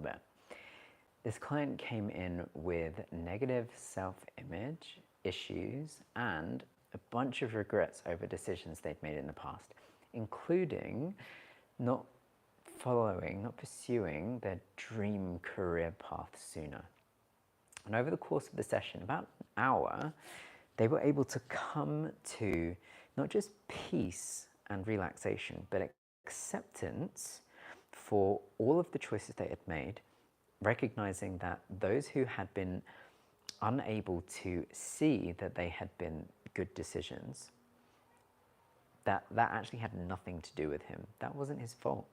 bit. This client came in with negative self-image issues and a bunch of regrets over decisions they'd made in the past, including not pursuing their dream career path sooner. And over the course of the session, about an hour, they were able to come to not just peace and relaxation, but acceptance for all of the choices they had made, recognizing that those who had been unable to see that they had been good decisions, that actually had nothing to do with him. That wasn't his fault.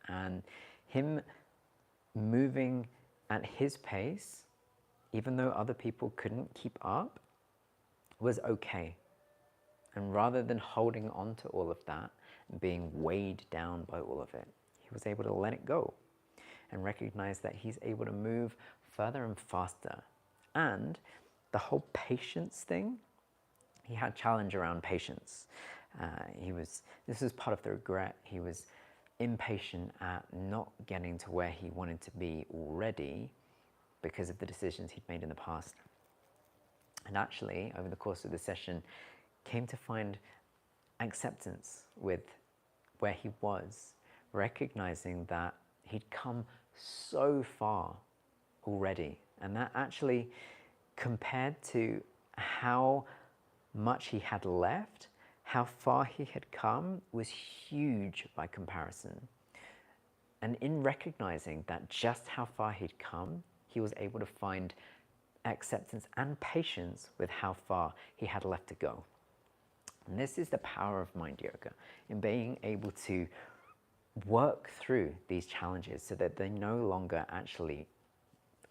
And him moving at his pace, even though other people couldn't keep up, was okay. And rather than holding on to all of that and being weighed down by all of it, he was able to let it go and recognize that he's able to move further and faster. And the whole patience thing, he had challenge around patience. This was part of the regret. He was impatient at not getting to where he wanted to be already because of the decisions he'd made in the past. And actually, over the course of the session, came to find acceptance with where he was, recognizing that he'd come so far already. And that actually, compared to how much he had left, how far he had come was huge by comparison. And in recognizing that just how far he'd come, he was able to find acceptance and patience with how far he had left to go. And this is the power of mind yoga, in being able to work through these challenges so that they no longer actually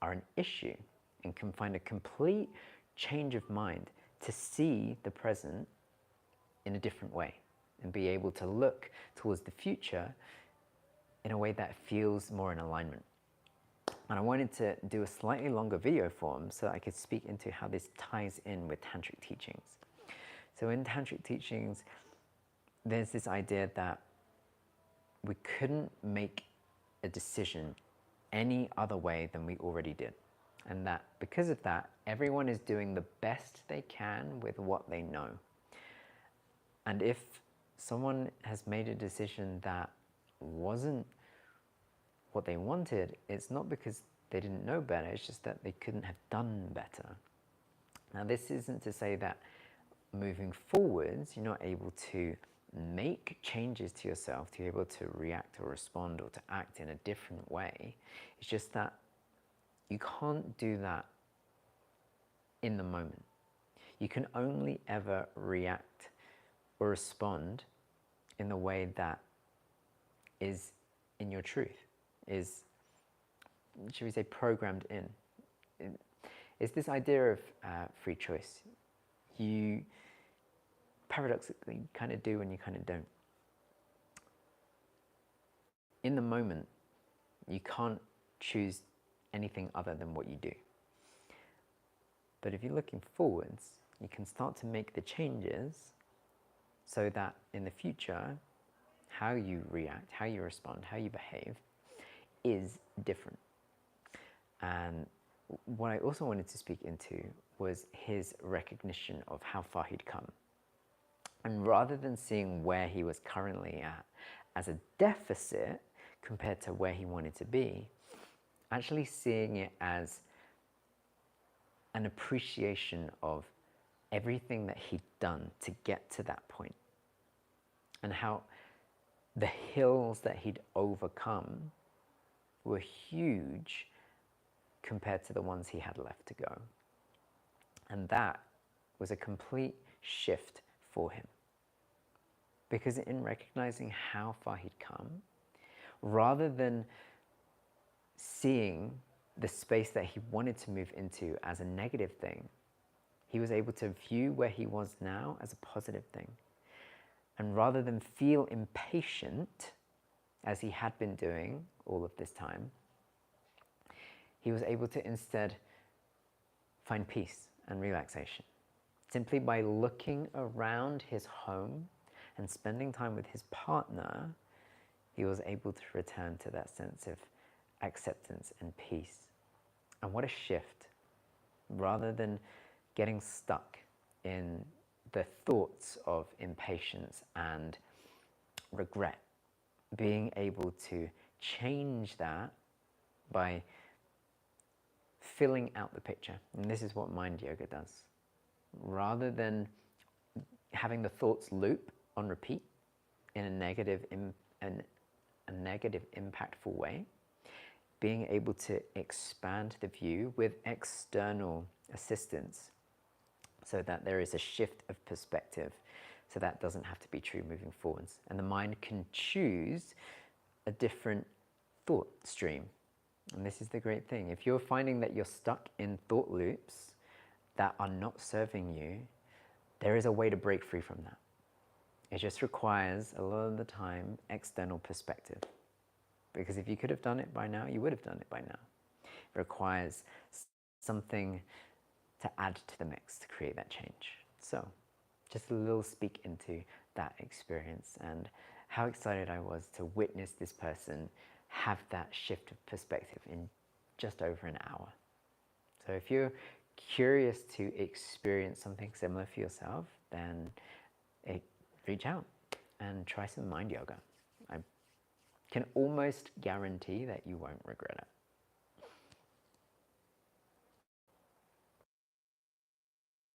are an issue, and can find a complete change of mind to see the present in a different way and be able to look towards the future in a way that feels more in alignment. And I wanted to do a slightly longer video form so I could speak into how this ties in with tantric teachings. So in tantric teachings, there's this idea that we couldn't make a decision any other way than we already did. And that because of that, everyone is doing the best they can with what they know. And if someone has made a decision that wasn't what they wanted, it's not because they didn't know better, it's just that they couldn't have done better. Now, this isn't to say that moving forwards, you're not able to make changes to yourself, to be able to react or respond or to act in a different way. It's just that you can't do that in the moment. You can only ever react or respond in the way that is in your truth, is, should we say, programmed in. It's this idea of free choice. You paradoxically kind of do and you kind of don't. In the moment, you can't choose anything other than what you do. But if you're looking forwards, you can start to make the changes so that in the future, how you react, how you respond, how you behave is different. And what I also wanted to speak into was his recognition of how far he'd come. And rather than seeing where he was currently at as a deficit compared to where he wanted to be, actually seeing it as an appreciation of everything that he'd done to get to that point, and how the hills that he'd overcome were huge compared to the ones he had left to go. And that was a complete shift for him. Because in recognizing how far he'd come, rather than seeing the space that he wanted to move into as a negative thing, he was able to view where he was now as a positive thing. And rather than feel impatient, as he had been doing all of this time, he was able to instead find peace and relaxation. Simply by looking around his home and spending time with his partner, he was able to return to that sense of acceptance and peace. And what a shift. Rather than getting stuck in the thoughts of impatience and regret, being able to change that by filling out the picture. And this is what mind yoga does. Rather than having the thoughts loop on repeat in a negative, impactful way, being able to expand the view with external assistance so that there is a shift of perspective, so that doesn't have to be true moving forwards. And the mind can choose a different thought stream. And this is the great thing. If you're finding that you're stuck in thought loops that are not serving you, there is a way to break free from that. It just requires, a lot of the time, external perspective. Because if you could have done it by now, you would have done it by now. It requires something to add to the mix to create that change. So, just a little speak into that experience and how excited I was to witness this person have that shift of perspective in just over an hour. So if you're curious to experience something similar for yourself, then reach out and try some mind yoga. I can almost guarantee that you won't regret it.